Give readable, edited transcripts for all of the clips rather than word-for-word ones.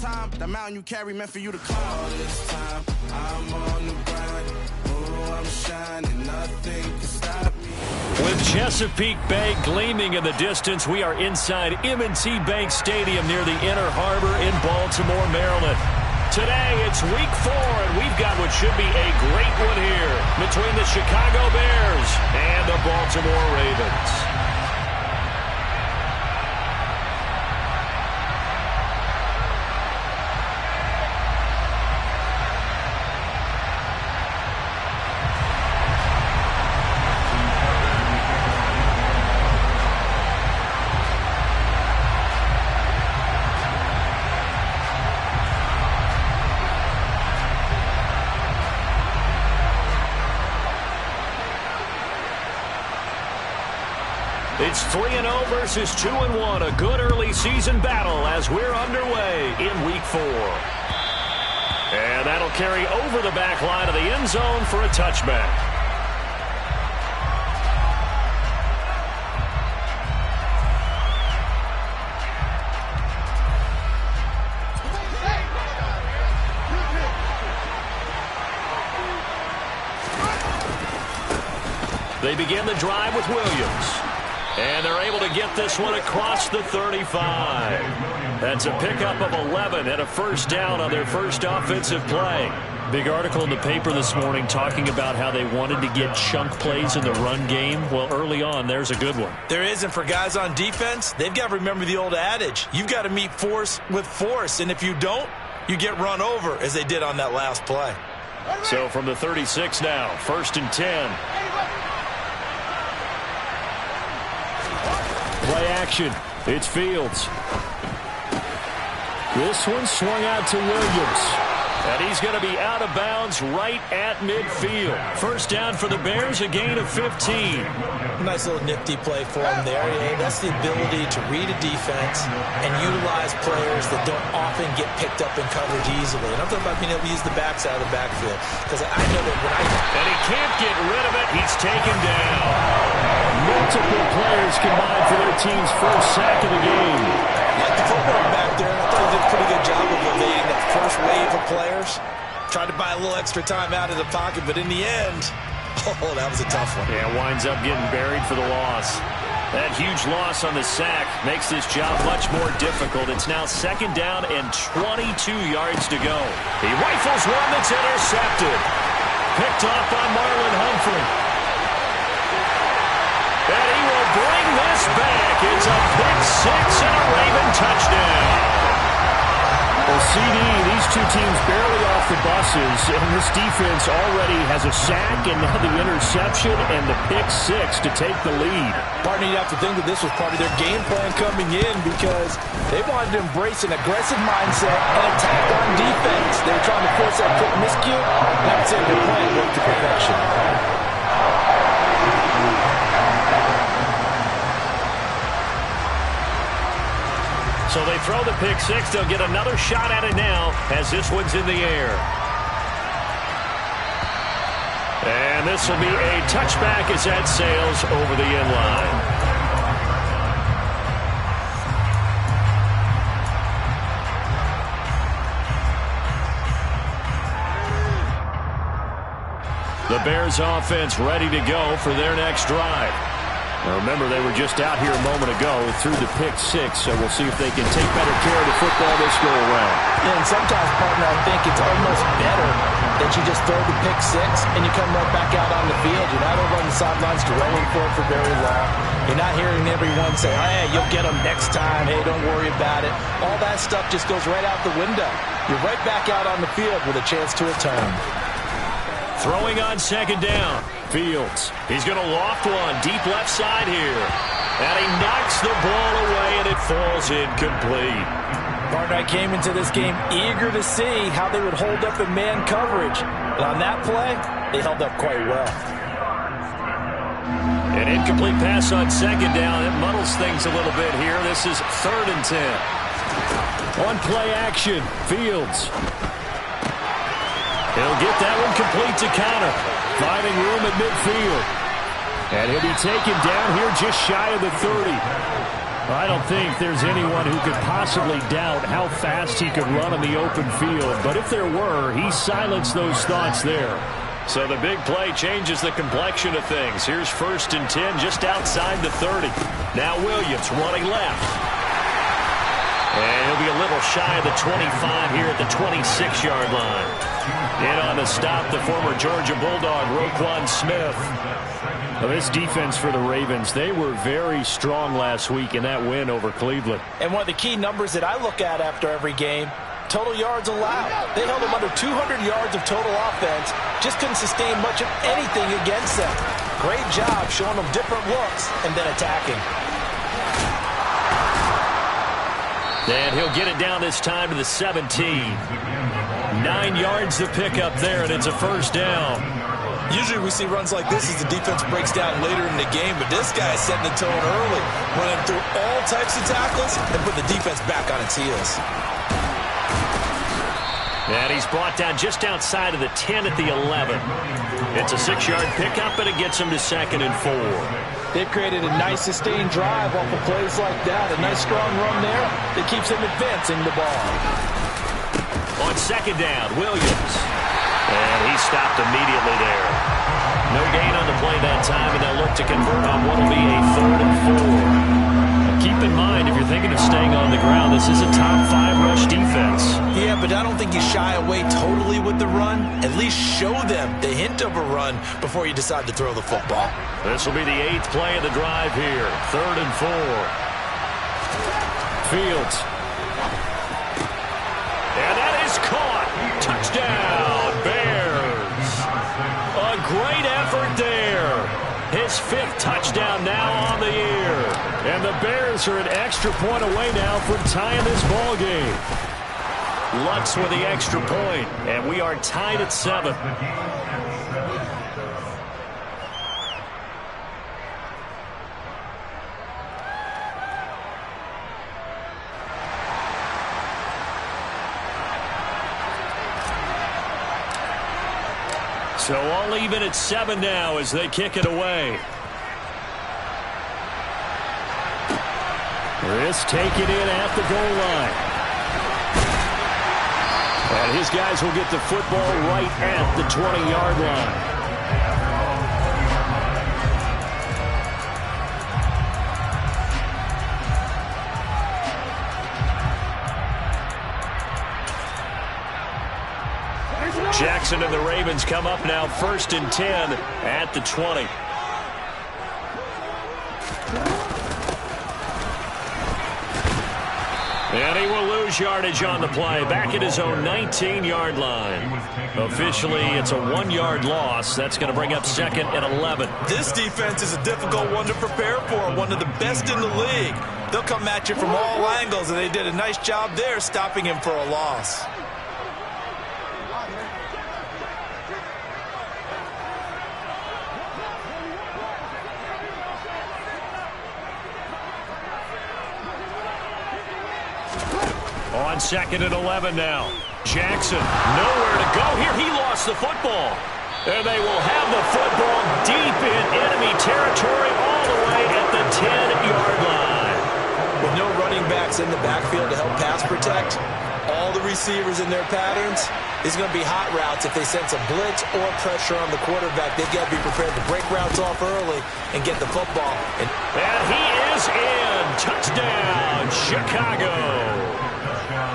time, the mountain you carry meant for you to climb. All this time, I'm on the grind. Oh, I'm shining, nothing can stop me. With Chesapeake Bay gleaming in the distance, we are inside M&T Bank Stadium near the Inner Harbor in Baltimore, Maryland. Today, it's week 4, and we've got what should be a great one here between the Chicago Bears and the Baltimore Ravens. It's 3-0 versus 2-1, a good early season battle as we're underway in week 4. And that'll carry over the back line of the end zone for a touchback. They begin the drive with Williams. And they're able to get this one across the 35. That's a pickup of 11 and a first down on their first offensive play. Big article in the paper this morning talking about how they wanted to get chunk plays in the run game. Well, early on, there's a good one. There isn't for guys on defense. They've got to remember the old adage. You've got to meet force with force, and if you don't, you get run over, as they did on that last play. So from the 36 now, 1st and 10. Play action. It's Fields. This one swung out to Williams. And he's going to be out of bounds right at midfield. First down for the Bears, a gain of 15. Nice little nifty play for him there. That's the ability to read a defense and utilize players that don't often get picked up in coverage easily. And I'm talking about being able to use the backside of the backfield. Because I know that when And he can't get rid of it. He's taken down. Multiple players combined for their team's first sack of the game. Like the football back there, I thought he did a pretty good job of evading that first wave of players. Tried to buy a little extra time out of the pocket, but in the end, oh, that was a tough one. Yeah, winds up getting buried for the loss. That huge loss on the sack makes this job much more difficult. It's now 2nd down and 22 yards to go. He rifles one that's intercepted. Picked off by Marlon Humphrey. And he will bring this back. It's a pick 6 and a Raven touchdown. Well, CD, these two teams barely off the buses, and this defense already has a sack and now the interception and the pick 6 to take the lead. Partner, you have to think that this was part of their game plan coming in because they wanted to embrace an aggressive mindset and attack on defense. They were trying to force that quick miscue, and I would say their plan worked to perfection. So they throw the pick 6. They'll get another shot at it now as this one's in the air. And this will be a touchback as that sails over the end line. The Bears offense ready to go for their next drive. Now remember, they were just out here a moment ago through the pick 6, so we'll see if they can take better care of the football this go around. Yeah, and sometimes, partner, I think it's almost better that you just throw the pick 6 and you come right back out on the field. You're not over on the sidelines dwelling for very long. You're not hearing everyone say, hey, you'll get them next time. Hey, don't worry about it. All that stuff just goes right out the window. You're right back out on the field with a chance to return. Throwing on 2nd down. Fields. He's going to loft one deep left side here. And he knocks the ball away, and it falls incomplete. Partner, I came into this game eager to see how they would hold up in man coverage. But on that play, they held up quite well. An incomplete pass on 2nd down. It muddles things a little bit here. This is 3rd and 10. On play action, Fields. He'll get that one complete to Conner. Finding room at midfield. And he'll be taken down here just shy of the 30. I don't think there's anyone who could possibly doubt how fast he could run in the open field. But if there were, he silenced those thoughts there. So the big play changes the complexion of things. Here's 1st and 10 just outside the 30. Now Williams running left. And he'll be a little shy of the 25 here at the 26-yard line. In on the stop, the former Georgia Bulldog, Roquan Smith. Well, this defense for the Ravens, they were very strong last week in that win over Cleveland. And one of the key numbers that I look at after every game, total yards allowed. They held them under 200 yards of total offense. Just couldn't sustain much of anything against them. Great job showing them different looks and then attacking. And he'll get it down this time to the 17. 9 yards to pick up there, and it's a 1st down. Usually we see runs like this as the defense breaks down later in the game, but this guy is setting the tone early, running through all types of tackles and put the defense back on its heels. And he's brought down just outside of the 10 at the 11. It's a 6-yard pickup, and it gets him to 2nd and 4. They've created a nice sustained drive off of plays like that. A nice strong run there that keeps them advancing the ball. On 2nd down, Williams. And he stopped immediately there. No gain on the play that time, and they'll look to convert on what will be a 3rd and 4. Now keep in mind, if you're thinking of staying on the ground, this is a top 5 rush defense. Yeah, but I don't think you shy away totally with the run. At least show them the hint of a run before you decide to throw the football. This will be the 8th play of the drive here. 3rd and 4. Fields. And that is caught. Touchdown, Bears. A great effort there. His 5th touchdown now on the year. And the Bears are an extra point away now from tying this ball game. Lutz with the extra point, and we are tied at 7. So all even at 7 now as they kick it away. This taken in at the goal line. And his guys will get the football right at the 20-yard line. Jackson and the Ravens come up now 1st and 10 at the 20. And he will lose yardage on the play, back at his own 19-yard line. Officially, it's a 1-yard loss. That's going to bring up 2nd and 11. This defense is a difficult one to prepare for, one of the best in the league. They'll come at you from all angles, and they did a nice job there stopping him for a loss. On 2nd and 11 now. Jackson, nowhere to go here. He lost the football. And they will have the football deep in enemy territory all the way at the 10-yard line. With no running backs in the backfield to help pass protect, all the receivers in their patterns, it's going to be hot routes. If they sense a blitz or pressure on the quarterback, they've got to be prepared to break routes off early and get the football. And he is in. Touchdown, Chicago.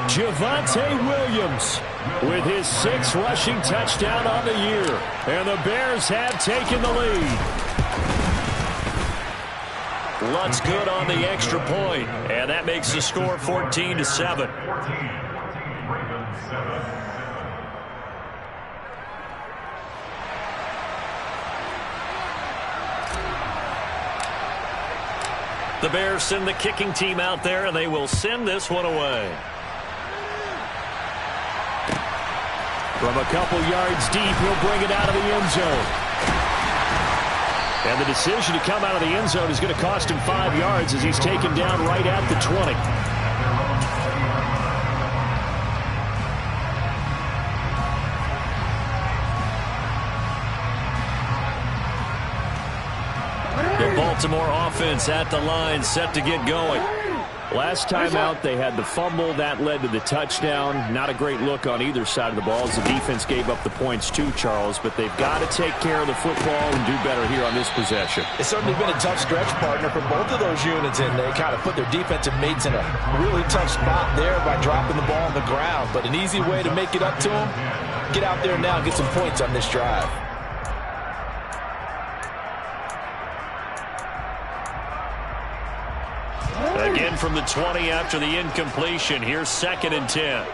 Javonte Williams with his 6th rushing touchdown on the year. And the Bears have taken the lead. Lutz good on the extra point, and that makes the score 14-7. The Bears send the kicking team out there, and they will send this one away. From a couple yards deep, he'll bring it out of the end zone. And the decision to come out of the end zone is going to cost him 5 yards as he's taken down right at the 20. The Baltimore offense at the line, set to get going. Last time out, they had the fumble. That led to the touchdown. Not a great look on either side of the ball as the defense gave up the points too, Charles. But they've got to take care of the football and do better here on this possession. It's certainly been a tough stretch, partner, for both of those units, and they kind of put their defensive mates in a really tough spot there by dropping the ball on the ground. But an easy way to make it up to them, get out there now and get some points on this drive. Again from the 20 after the incompletion. Here's 2nd and 10.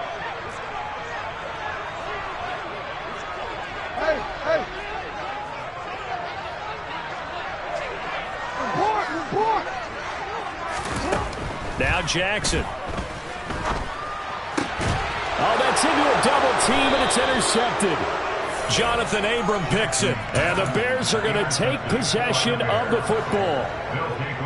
Now Jackson. Oh, that's into a double team, and it's intercepted. Jonathan Abram picks it, and the Bears are going to take possession of the football.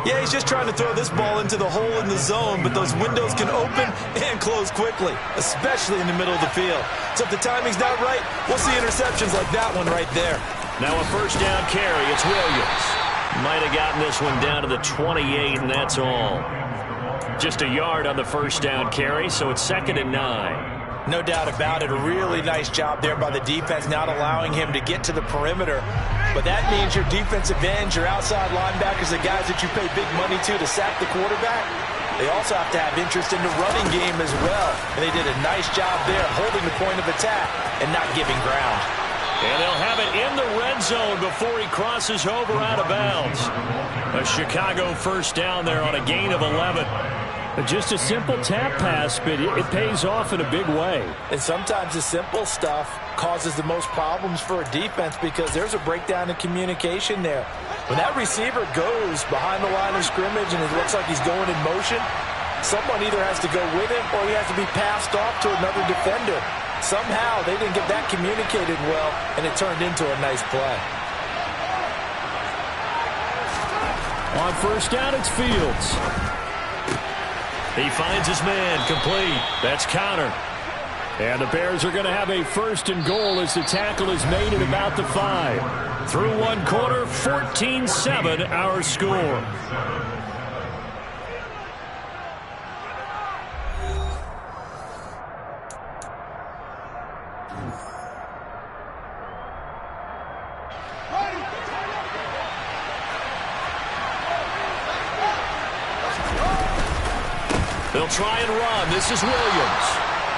Yeah, he's just trying to throw this ball into the hole in the zone, but those windows can open and close quickly, especially in the middle of the field. So if the timing's not right, we'll see interceptions like that one right there. Now a first down carry. It's Williams. Might have gotten this one down to the 28, and that's all. Just a yard on the first down carry, so it's 2nd and 9. No doubt about it. A really nice job there by the defense, not allowing him to get to the perimeter. But that means your defensive ends, your outside linebackers, the guys that you pay big money to sack the quarterback, they also have to have interest in the running game as well. And they did a nice job there holding the point of attack and not giving ground. And they'll have it in the red zone before he crosses over out of bounds. A Chicago first down there on a gain of 11. Just a simple tap pass, but it pays off in a big way. And sometimes the simple stuff causes the most problems for a defense because there's a breakdown in communication there. When that receiver goes behind the line of scrimmage and it looks like he's going in motion, someone either has to go with him or he has to be passed off to another defender. Somehow they didn't get that communicated well, and it turned into a nice play. On first down, it's Fields. He finds his man, complete. That's Connor. And the Bears are going to have a 1st and goal as the tackle is made at about the 5. Through one quarter, 14-7 our score. They'll try and run. This is Williams.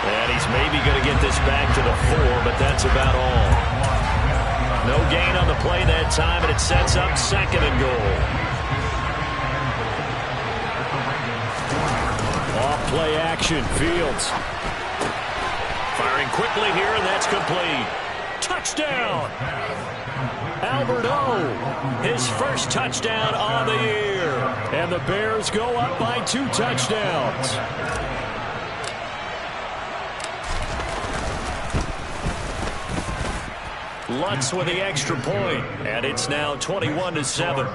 And he's maybe going to get this back to the 4, but that's about all. No gain on the play that time, and it sets up 2nd and goal. Off play action. Fields. Firing quickly here, and that's complete. Touchdown! Albert O, his first touchdown on the year. And the Bears go up by 2 touchdowns. Lutz with the extra point, and it's now 21-7.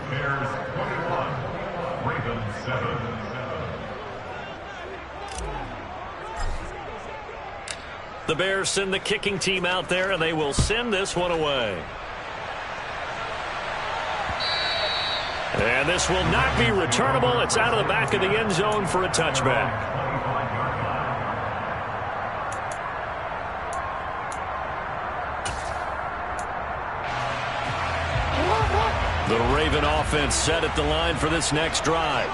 The Bears send the kicking team out there, and they will send this one away. And this will not be returnable. It's out of the back of the end zone for a touchback. The Raven offense set at the line for this next drive.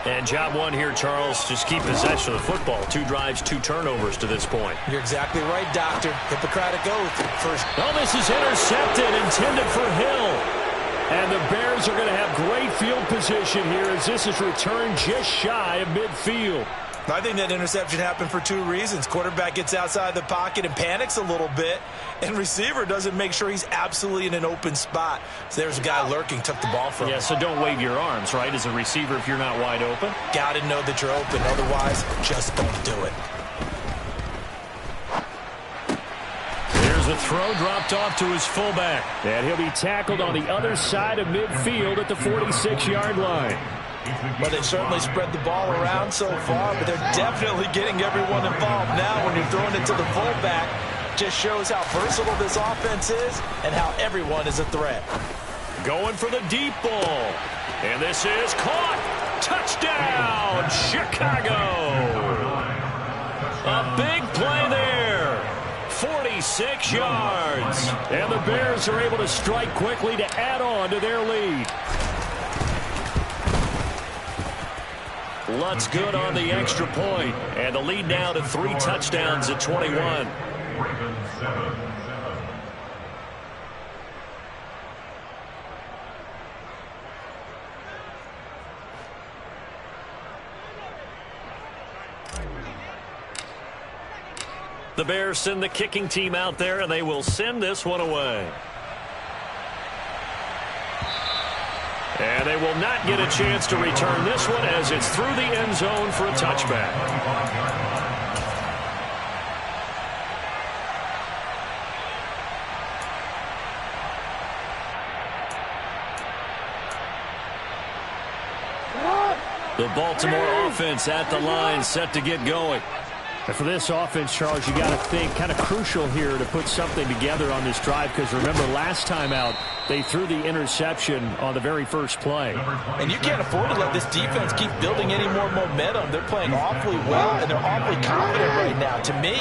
And job one here, Charles, just keep possession of the football. 2 drives, 2 turnovers to this point. You're exactly right, Doctor. Hippocratic oath. First. Oh, this is intercepted, intended for Hill. And the Bears are going to have great field position here as this is returned just shy of midfield. I think that interception happened for 2 reasons. Quarterback gets outside the pocket and panics a little bit, and receiver doesn't make sure he's absolutely in an open spot. So there's a guy lurking, took the ball from him. Yeah, so don't wave your arms, right, as a receiver if you're not wide open. Got to know that you're open. Otherwise, just don't do it. There's a throw dropped off to his fullback. And he'll be tackled on the other side of midfield at the 46-yard line. But they certainly spread the ball around so far, but they're definitely getting everyone involved now when you're throwing it to the fullback. Just shows how versatile this offense is and how everyone is a threat. Going for the deep ball. And this is caught. Touchdown, Chicago! A big play there. 46 yards. And the Bears are able to strike quickly to add on to their lead. Lutz good on the extra point. And the lead now to 3 touchdowns at 21. The Bears send the kicking team out there, and they will send this one away. And they will not get a chance to return this one as it's through the end zone for a touchback. The Baltimore offense at the line, set to get going. And for this offense, Charles, you got to think kind of crucial here to put something together on this drive, because remember last time out they threw the interception on the very first play. And you can't afford to let this defense keep building any more momentum. They're playing awfully well, and they're awfully confident right now. To me,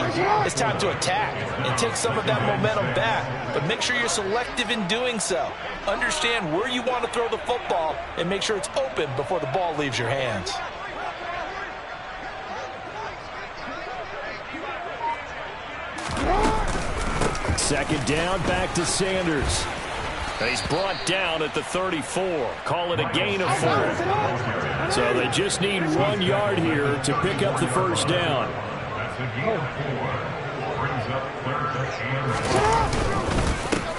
it's time to attack and take some of that momentum back, but make sure you're selective in doing so. Understand where you want to throw the football and make sure it's open before the ball leaves your hands. Second down, back to Sanders. He's brought down at the 34. Call it a gain of 4. So they just need 1 yard here to pick up the first down.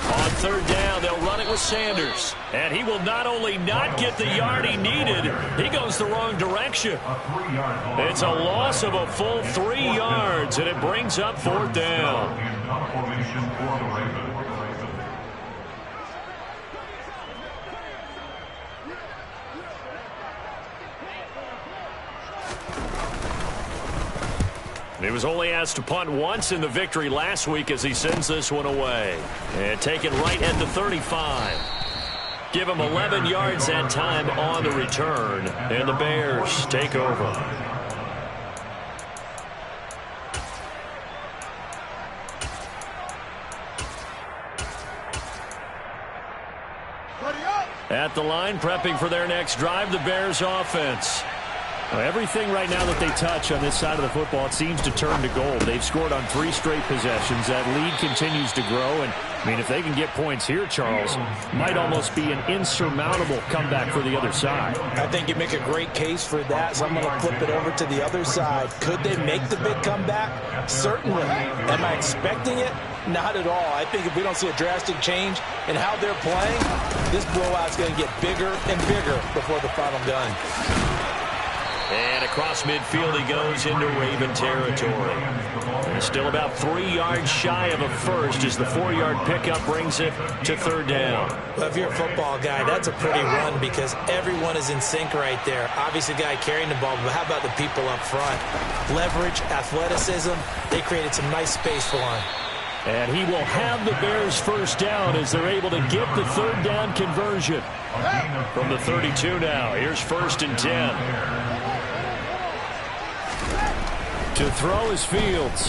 On third down, they'll run it with Sanders. And he will not only not get the yard he needed, he goes the wrong direction. It's a loss of a full 3 yards, and it brings up fourth down. He was only asked to punt once in the victory last week as he sends this one away. And taken right at the 35. Give him 11 yards that time on the return. And the Bears take over. At the line, prepping for their next drive, the Bears offense. Well, everything right now that they touch on this side of the football, it seems to turn to gold. They've scored on 3 straight possessions. That lead continues to grow. And, I mean, if they can get points here, Charles, might almost be an insurmountable comeback for the other side. I think you make a great case for that, so I'm going to flip it over to the other side. Could they make the big comeback? Certainly. Am I expecting it? Not at all. I think if we don't see a drastic change in how they're playing, this blowout's going to get bigger and bigger before the final gun. And across midfield he goes into Raven territory. And still about 3 yards shy of a first as the 4-yard pickup brings it to third down. Well, if you're a football guy, that's a pretty run because everyone is in sync right there. Obviously, the guy carrying the ball, but how about the people up front? Leverage, athleticism, they created some nice space for him. And he will have the Bears first down as they're able to get the third down conversion. From the 32 now, here's 1st and 10. To throw is Fields.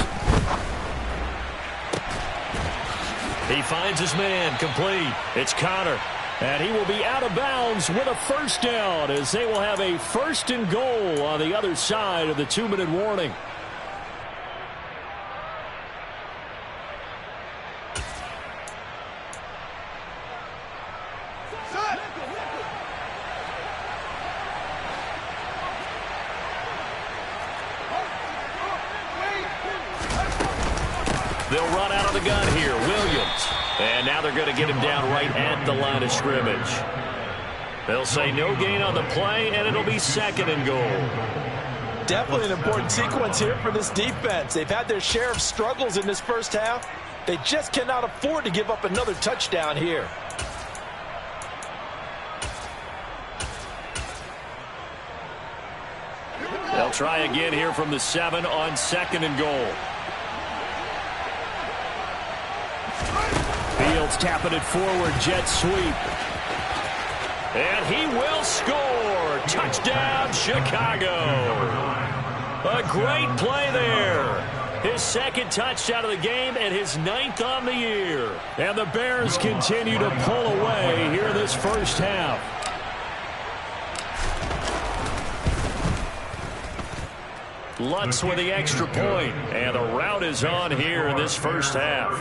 He finds his man, complete. It's Connor. And he will be out of bounds with a first down as they will have a 1st and goal on the other side of the 2-minute warning. They'll run out of the gun here. Williams. And now they're going to get him down right at the line of scrimmage. They'll say no gain on the play, and it'll be 2nd and goal. Definitely an important sequence here for this defense. They've had their share of struggles in this first half. They just cannot afford to give up another touchdown here. They'll try again here from the 7 on 2nd and goal. Fields tapping it forward, jet sweep. And he will score. Touchdown, Chicago. A great play there. His second touchdown of the game and his 9th on the year. And the Bears continue to pull away here in this first half. Lutz with the extra point. And the route is on here in this first half.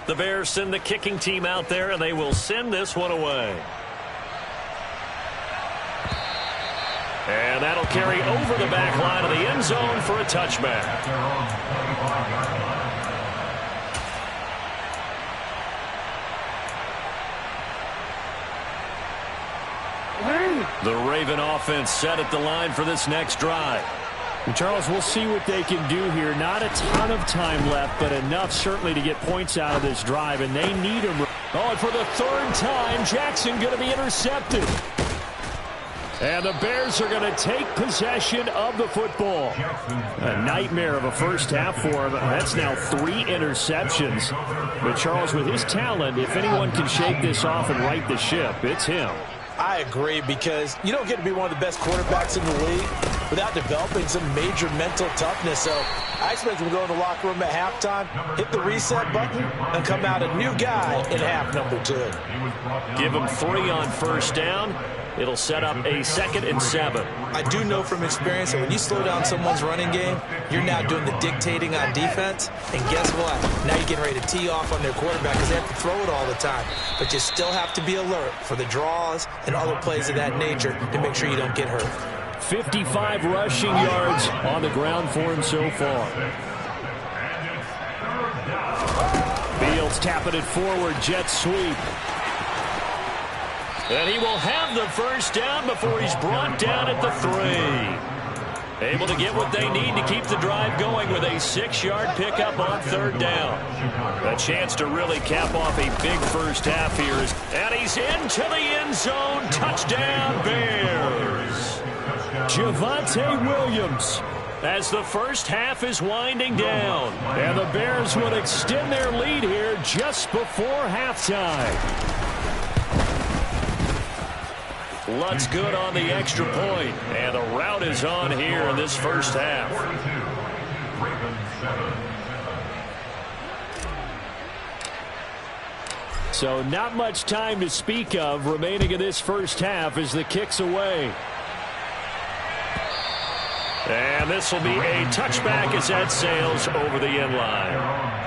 The Bears send the kicking team out there, and they will send this one away. And that'll carry over the back line of the end zone for a touchback. The Raven offense set at the line for this next drive. And Charles, we'll see what they can do here. Not a ton of time left, but enough certainly to get points out of this drive, and they need them. Oh, and for the 3rd time, Jackson going to be intercepted. And the Bears are going to take possession of the football. A nightmare of a first half for him. That's now 3 interceptions. But Charles, with his talent, if anyone can shake this off and right the ship, it's him. I agree, because you don't get to be one of the best quarterbacks in the league without developing some major mental toughness. So I expect him to go in the locker room at halftime, hit the reset button, and come out a new guy in half number 2. Give him 3 on first down. It'll set up a 2nd and 7. I do know from experience that when you slow down someone's running game, you're now doing the dictating on defense. And guess what? Now you're getting ready to tee off on their quarterback because they have to throw it all the time. But you still have to be alert for the draws and other plays of that nature to make sure you don't get hurt. 55 rushing yards on the ground for him so far. Fields tapping it forward, jet sweep. And he will have the first down before he's brought down at the 3. Able to get what they need to keep the drive going with a 6-yard pickup on 3rd down. A chance to really cap off a big first half here. And he's into the end zone. Touchdown, Bears. Javonte Williams. As the first half is winding down. And the Bears would extend their lead here just before halftime. Lutz good on the extra point. And the route is on here in this first half. So not much time to speak of remaining in this first half as the kick's away. And this will be a touchback as that sails over the end line.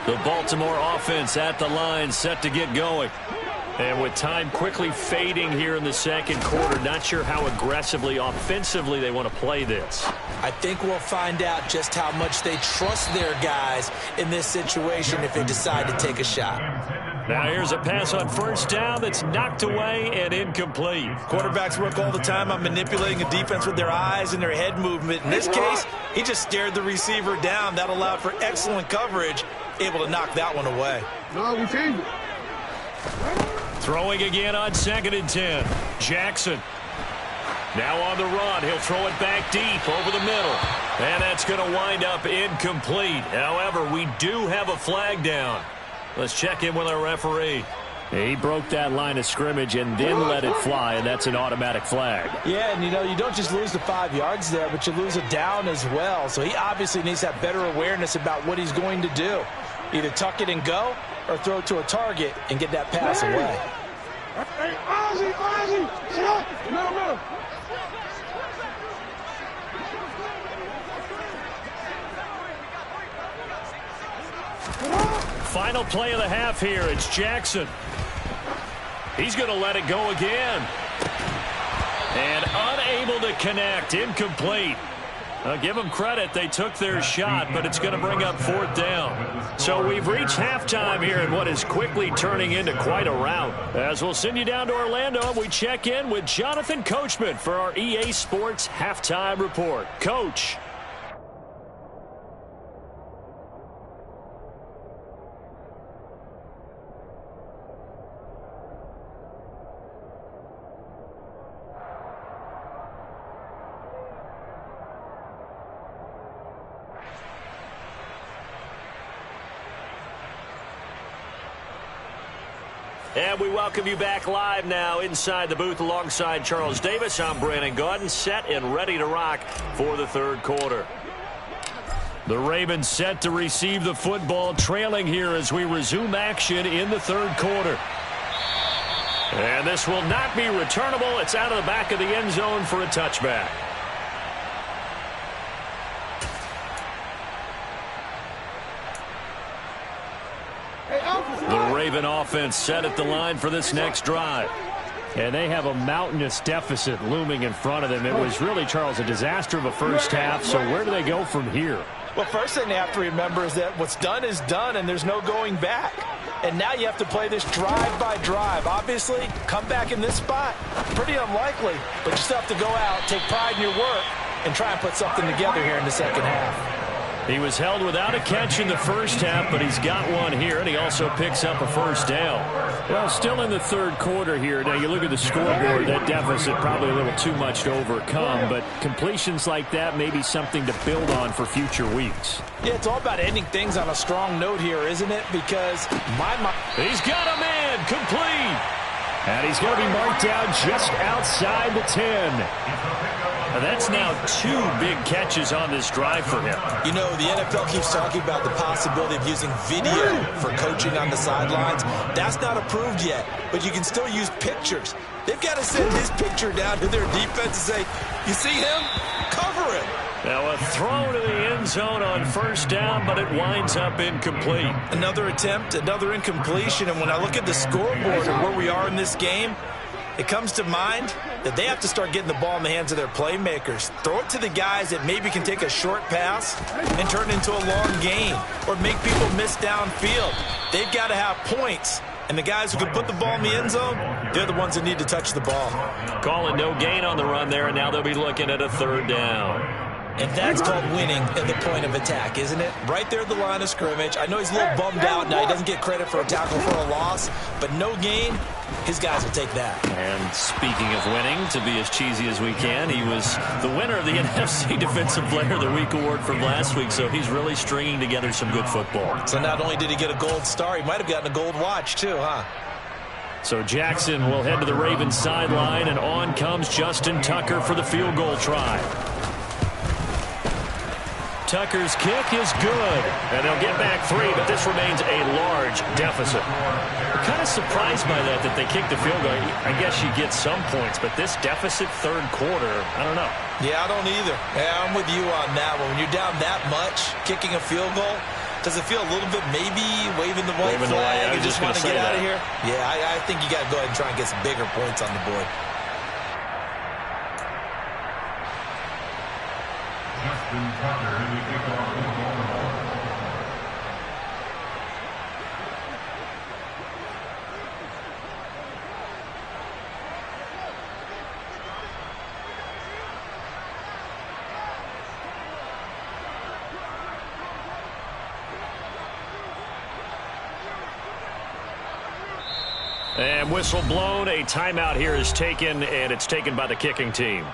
The Baltimore offense at the line, set to get going. And with time quickly fading here in the second quarter, not sure how aggressively, offensively they want to play this. I think we'll find out just how much they trust their guys in this situation if they decide to take a shot. Now here's a pass on first down that's knocked away and incomplete. Quarterbacks work all the time on manipulating a defense with their eyes and their head movement. In this case, he just stared the receiver down. That allowed for excellent coverage, able to knock that one away. No, we changed it. Throwing again on 2nd and 10. Jackson. Now on the run. He'll throw it back deep over the middle. And that's going to wind up incomplete. However, we do have a flag down. Let's check in with our referee. He broke that line of scrimmage and then let it fly, and that's an automatic flag. Yeah, and you don't just lose the 5 yards there, but you lose a down as well. So he obviously needs to have better awareness about what he's going to do. Either tuck it and go or throw it to a target and get that pass away. Hey, Ozzie, stop. No. Final play of the half here. It's Jackson. He's going to let it go again. And unable to connect. Incomplete. Give them credit. They took their shot, but it's going to bring up 4th down. So we've reached halftime here in what is quickly turning into quite a rout. As we'll send you down to Orlando, and we check in with Jonathan Coachman for our EA Sports Halftime Report. Coach. And we welcome you back live now inside the booth alongside Charles Davis. I'm Brandon Gaudin, set and ready to rock for the third quarter. The Ravens set to receive the football, trailing here as we resume action in the third quarter. And this will not be returnable. It's out of the back of the end zone for a touchback. The Raven offense set at the line for this next drive. And they have a mountainous deficit looming in front of them. It was really, Charles, a disaster of a first half. So where do they go from here? Well, first thing they have to remember is that what's done is done, and there's no going back. And now you have to play this drive by drive. Obviously, come back in this spot, pretty unlikely. But you still have to go out, take pride in your work, and try and put something together here in the second half. He was held without a catch in the first half, but he's got one here, and he also picks up a first down. Well, still in the third quarter here. Now, you look at the scoreboard, that deficit probably a little too much to overcome, but completions like that may be something to build on for future weeks. Yeah, it's all about ending things on a strong note here, isn't it? Because he's got a man complete. And he's going to be marked down just outside the 10. And that's now 2 big catches on this drive for him. You know, the NFL keeps talking about the possibility of using video for coaching on the sidelines. That's not approved yet, but you can still use pictures. They've got to send his picture down to their defense and say, you see him? Cover it. Now a throw to the end zone on first down, but it winds up incomplete. Another attempt, another incompletion, and when I look at the scoreboard and where we are in this game, it comes to mind that they have to start getting the ball in the hands of their playmakers. Throw it to the guys that maybe can take a short pass and turn it into a long gain or make people miss downfield. They've got to have points, and the guys who can put the ball in the end zone, they're the ones that need to touch the ball. Calling no gain on the run there, and now they'll be looking at a third down. And that's called winning at the point of attack, isn't it? Right there at the line of scrimmage. I know he's a little bummed out now. He doesn't get credit for a tackle for a loss, but no gain, his guys will take that. And speaking of winning, to be as cheesy as we can, he was the winner of the NFC Defensive Player of the Week award from last week, so he's really stringing together some good football. So not only did he get a gold star, he might have gotten a gold watch too, huh? So Jackson will head to the Ravens sideline, and on comes Justin Tucker for the field goal try. Tucker's kick is good, and they'll get back 3, but this remains a large deficit. I'm kind of surprised by that they kicked the field goal. I guess you get some points, but this deficit third quarter, I don't know. Yeah, I don't either. Yeah, I'm with you on that one. When you're down that much, kicking a field goal, does it feel a little bit maybe waving the white flag and just want to get out of here? Yeah, I think you got to go ahead and try and get some bigger points on the board. Justin Tucker in the kickoff field goal. And whistle blown. A timeout here is taken, and it's taken by the kicking team.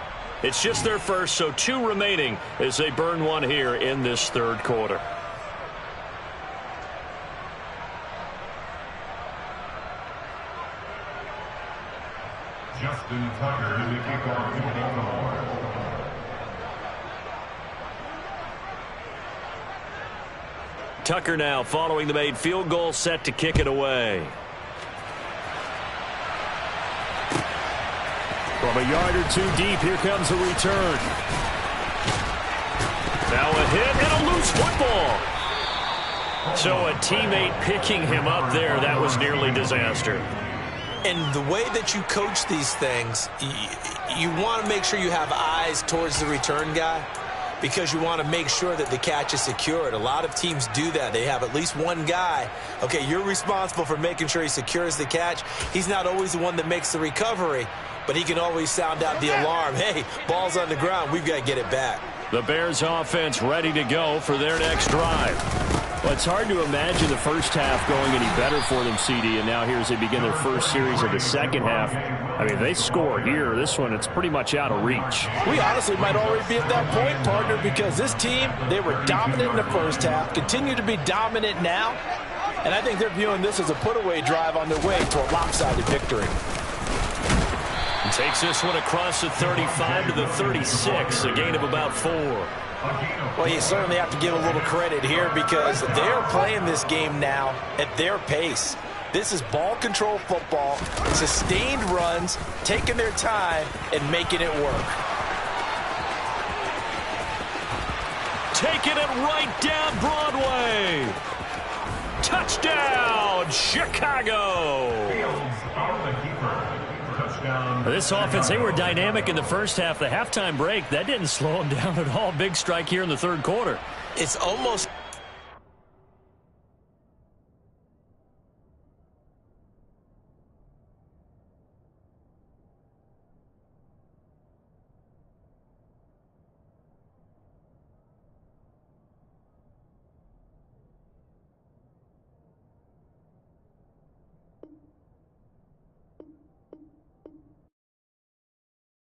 It's just their first, so 2 remaining as they burn one here in this third quarter. Justin Tucker in the kickoff field goal. Tucker now following the made field goal, set to kick it away. From a yard or 2 deep, here comes a return. Now a hit and a loose football. So a teammate picking him up there, that was nearly disaster. And the way that you coach these things, you want to make sure you have eyes towards the return guy because you want to make sure that the catch is secured. A lot of teams do that. They have at least one guy. Okay, you're responsible for making sure he secures the catch. He's not always the one that makes the recovery, but he can always sound out the alarm. Hey, ball's on the ground. We've got to get it back. The Bears offense ready to go for their next drive. Well, it's hard to imagine the first half going any better for them, CD, and now here as they begin their first series of the second half. I mean, they score here. This one, it's pretty much out of reach. We honestly might already be at that point, partner, because this team, they were dominant in the first half, continue to be dominant now, And I think they're viewing this as a put-away drive on their way to a lopsided victory. He takes this one across the 35 to the 36, a gain of about 4. Well, you certainly have to give a little credit here because they're playing this game now at their pace. This is ball control football, sustained runs, taking their time, and making it work. Taking it right down Broadway. Touchdown, Chicago. This offense, they were dynamic in the first half. The halftime break, that didn't slow them down at all. Big strike here in the third quarter. It's almost